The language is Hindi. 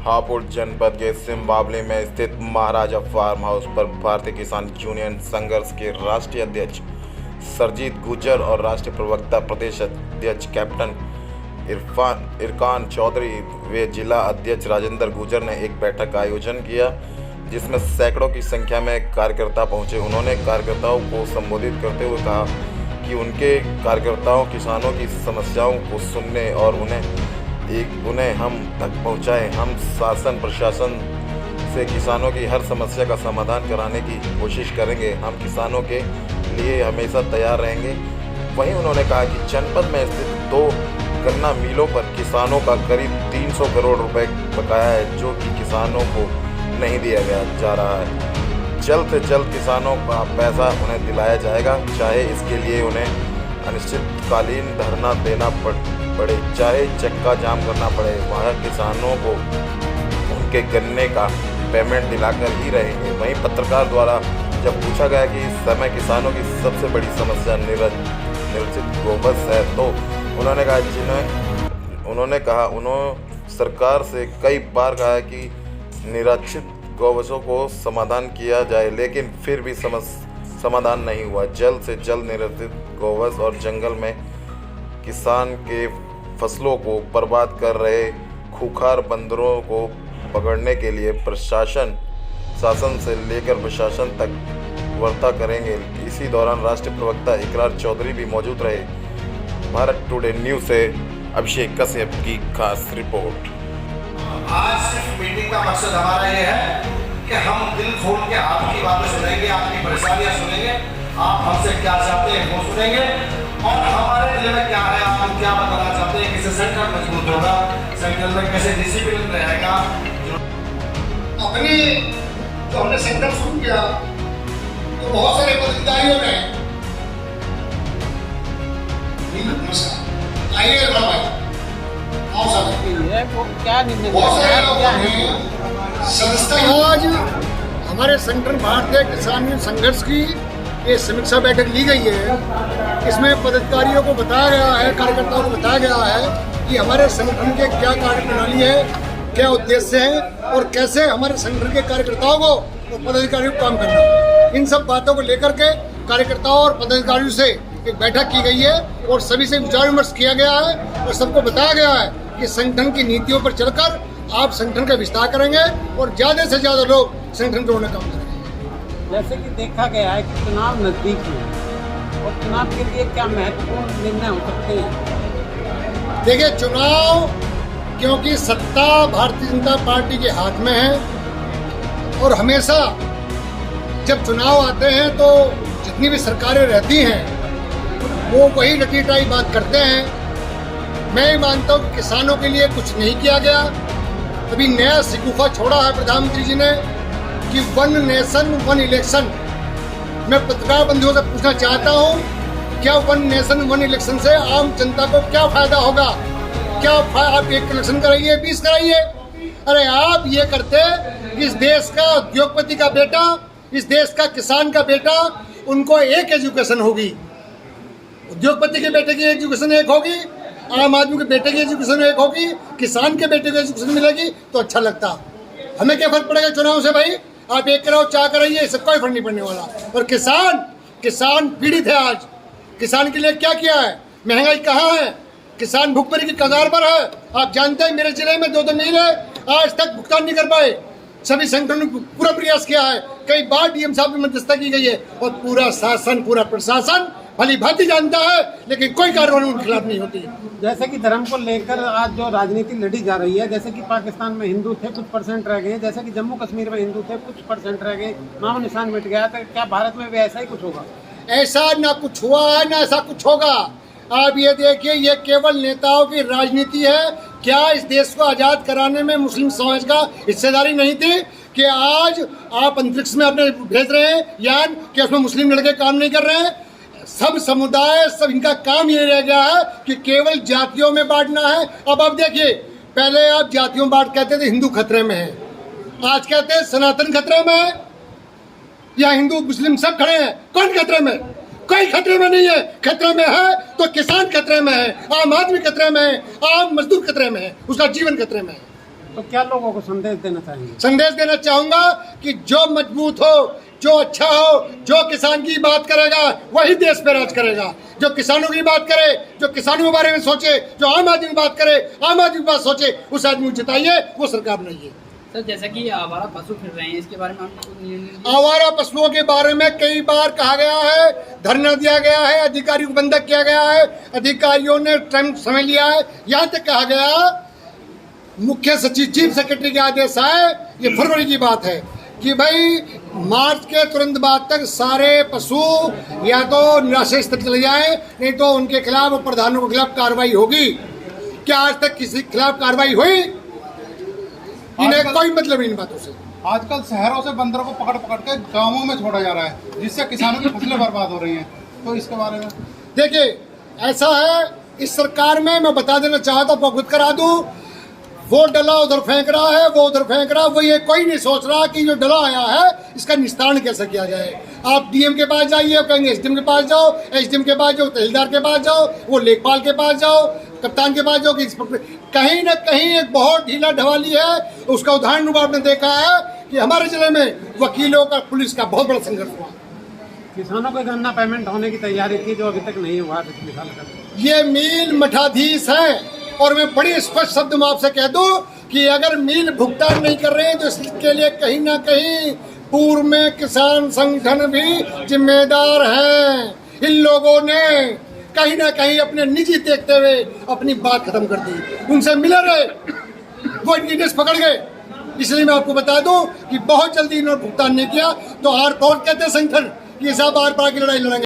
हापुड़ जनपद के सिम्बावली में स्थित महाराजा फार्म हाउस पर भारतीय किसान यूनियन संघर्ष के राष्ट्रीय अध्यक्ष सरजीत गुर्जर और राष्ट्रीय प्रवक्ता प्रदेश अध्यक्ष कैप्टन इरफान चौधरी व जिला अध्यक्ष राजेंद्र गुर्जर ने एक बैठक का आयोजन किया, जिसमें सैकड़ों की संख्या में कार्यकर्ता पहुंचे। उन्होंने कार्यकर्ताओं को संबोधित करते हुए कहा कि उनके कार्यकर्ताओं किसानों की समस्याओं को सुनने और उन्हें हम तक पहुंचाएं। हम शासन प्रशासन से किसानों की हर समस्या का समाधान कराने की कोशिश करेंगे। हम किसानों के लिए हमेशा तैयार रहेंगे। वहीं उन्होंने कहा कि जनपद में स्थित 2 गन्ना मिलों पर किसानों का करीब 300 करोड़ रुपए बकाया है, जो कि किसानों को नहीं दिया जा रहा है। जल्द से जल्द किसानों का पैसा उन्हें दिलाया जाएगा, चाहे इसके लिए उन्हें अनिश्चितकालीन धरना देना पड़े, चाहे चक्का जाम करना पड़े। वहाँ किसानों को उनके गन्ने का पेमेंट दिलाकर ही रहेंगे। वहीं पत्रकार द्वारा जब पूछा गया कि इस समय किसानों की सबसे बड़ी समस्या निर्यातित गोवंश है, तो उन्होंने कहा उन्होंने सरकार से कई बार कहा कि निराश्रित गौवंशों को समाधान किया जाए, लेकिन फिर भी समाधान नहीं हुआ। जल्द से जल्द निराश्रित गौवंश और जंगल में किसान के फसलों को बर्बाद कर रहे खूंखार बंदरों को पकड़ने के लिए शासन से लेकर प्रशासन तक वार्ता करेंगे। इसी दौरान राष्ट्रीय प्रवक्ता इकरार चौधरी भी मौजूद रहे। भारत टुडे न्यूज़ से अभिषेक कश्यप की खास रिपोर्ट। आज सिर्फ मीटिंग का मकसद हमारा ये है कि हम दिल खोल के आपकी बातें सुनेंगे, आपकी परेशानियां सुनेंगे, आप हमसे क्या चाहते हैं वो सुनेंगे, और हमारे दिल में क्या है, आप क्या बताना चाहते हैं, किसे सेंटर मजबूत होगा, सेंटर में कैसे डिसिप्लिन रहेगा। अपने जो हमने सेंटर शुरू किया तो बहुत सारे पदाधिकारियों ने आइए आज हमारे संगठन भारतीय किसान यूनियन संघर्ष की ये समीक्षा बैठक ली गई है। इसमें पदाधिकारियों को बताया गया है, कार्यकर्ताओं को बताया गया है कि हमारे संगठन के क्या कार्यप्रणाली है, क्या उद्देश्य है और कैसे हमारे संगठन के कार्यकर्ताओं को और पदाधिकारियों को काम करना है। इन सब बातों को लेकर के कार्यकर्ताओं और पदाधिकारियों से एक बैठक की गई है और सभी से विचार विमर्श किया गया है और सबको बताया गया है कि संगठन की नीतियों पर चलकर आप संगठन का विस्तार करेंगे और ज़्यादा से ज़्यादा लोग संगठन जोड़ने का काम करेंगे। जैसे कि देखा गया है कि चुनाव नज़दीक है और चुनाव के लिए क्या महत्वपूर्ण निर्णय हो सकते हैं? देखिए, चुनाव क्योंकि सत्ता भारतीय जनता पार्टी के हाथ में है और हमेशा जब चुनाव आते हैं तो जितनी भी सरकारें रहती हैं वो वही रटीटाई बात करते हैं। मैं मानता हूँ कि किसानों के लिए कुछ नहीं किया गया। अभी नया शिकूफा छोड़ा है प्रधानमंत्री जी ने कि 1 नेशन 1 इलेक्शन। मैं पत्रकार बंधुओं से पूछना चाहता हूँ, क्या 1 नेशन 1 इलेक्शन से आम जनता को क्या फायदा होगा? क्या आप 1 इलेक्शन कराइए, 20 कराइए? अरे आप ये करते इस देश का उद्योगपति का बेटा, इस देश का किसान का बेटा, उनको एक एजुकेशन होगी। उद्योगपति के बेटे की एजुकेशन एक होगी, आम आदमी के बेटे की एजुकेशन एक होगी, किसान के बेटे को एजुकेशन मिलेगी तो अच्छा लगता। हमें क्या फर्क पड़ेगा चुनाव से? भाई आप 1 कराओ, 4 कराइए, इससे कोई फर्क नहीं पड़ने वाला। और किसान पीड़ित है। आज किसान के लिए क्या किया है? महंगाई कहाँ है? किसान भुखमरी की कगार पर है। आप जानते हैं मेरे जिले में 2 मिल है, आज तक भुगतान नहीं कर पाए। सभी संगठनों ने पूरा प्रयास किया है, कई बार डीएम साहब की मध्यस्थता की गई है और पूरा शासन, पूरा प्रशासन भली भांति जानता है, लेकिन कोई कार्रवाई उनके खिलाफ नहीं होती। जैसे कि धर्म को लेकर आज जो राजनीति लड़ी जा रही है, जैसे कि पाकिस्तान में हिंदू थे, कुछ % रह गए, जैसे कि जम्मू कश्मीर में हिंदू थे, कुछ % रह गए, नामो निशान मिट गया, तो क्या भारत में भी ऐसा ही कुछ होगा? ऐसा ना कुछ हुआ है, ना ऐसा कुछ होगा। आप ये देखिए, ये केवल नेताओं की राजनीति है। क्या इस देश को आज़ाद कराने में मुस्लिम समाज का हिस्सेदारी नहीं थी कि आज आप अंतरिक्ष में अपने भेज रहे हैं यान, कि उसमें मुस्लिम लड़के काम नहीं कर रहे हैं? सब समुदाय, सब इनका काम ये रह गया है कि केवल जातियों में बांटना है। अब आप देखिए, पहले आप जातियों बांट कहते थे हिंदू खतरे में है, आज कहते हैं सनातन खतरे में है, या हिंदू मुस्लिम सब खड़े हैं। कौन खतरे में? कोई खतरे में नहीं है। खतरे में है तो किसान खतरे में है, आम आदमी खतरे में है, आम मजदूर खतरे में है, उसका जीवन खतरे में है। तो क्या लोगों को संदेश देना चाहेंगे? संदेश देना चाहूंगा कि जो मजबूत हो, जो अच्छा हो, जो किसान की बात करेगा वही देश पे राज करेगा। जो किसानों की बात करे, जो किसानों के बारे में सोचे, जो आम आदमी की बात करे, आम आदमी की बात सोचे, उस आदमी को जिताइए, वो सरकार बनाइए। सर जैसा कि आवारा पशु फिर रहे हैं, इसके बारे में आपको आवारा पशुओं के बारे में कई बार कहा गया है, धरना दिया गया है, अधिकारियों को बंधक किया गया है, अधिकारियों ने टाइम समय लिया है। यहाँ तक कहा गया, मुख्य सचिव चीफ सेक्रेटरी के आदेश आए, ये फरवरी की बात है, कि भाई मार्च के तुरंत बाद तक सारे पशु या तो निराश्रय स्थिति चले जाए, नहीं तो उनके खिलाफ और प्रधानों के खिलाफ कार्रवाई होगी। क्या आज तक किसी के खिलाफ कार्रवाई हुई? इन्हें कोई मतलब इन बातों से। आजकल शहरों से बंदरों को पकड़ पकड़ के गांवों में छोड़ा जा रहा है, जिससे किसानों की फसलें बर्बाद हो रही हैं। तो इसके बारे में देखिए, ऐसा है, इस सरकार में मैं बता देना चाहता हूँ, अवगत करा दूं, वो डला उधर फेंक रहा है, वो उधर फेंक रहा है, वो ये कोई नहीं सोच रहा कि जो डला आया है इसका निस्तारण कैसे किया जाए। आप डीएम के पास जाइए, कहेंगे एसडीएम के पास जाओ, एसडीएम के पास जाओ, तहसीलदार के पास जाओ, वो लेखपाल के पास जाओ, कप्तान के पास जाओ, कि इंस्पेक्टर, कहीं ना कहीं एक बहुत ढीला ढवाली है। उसका उदाहरण रूप आपने देखा है कि हमारे जिले में वकीलों का, पुलिस का बहुत बड़ा संघर्ष हुआ। किसानों को गन्ना पेमेंट होने की तैयारी थी, जो अभी तक नहीं हुआ पिछले साल का। ये मील मठाधीश है, और मैं बड़ी स्पष्ट शब्द में आपसे कह दूं कि अगर मील भुगतान नहीं कर रहे हैं तो इसके लिए कहीं ना कहीं पूर्व में किसान संगठन भी जिम्मेदार हैं। इन लोगों ने कहीं ना कहीं अपने निजी देखते हुए अपनी बात खत्म कर दी, उनसे मिले रहे, वो इनकी डिश पकड़ गए। इसलिए मैं आपको बता दूं कि बहुत जल्दी इन्होंने भुगतान नहीं किया तो आर पार कहते संगठन, ये सब आर पार की लड़ाई लड़ेंगे।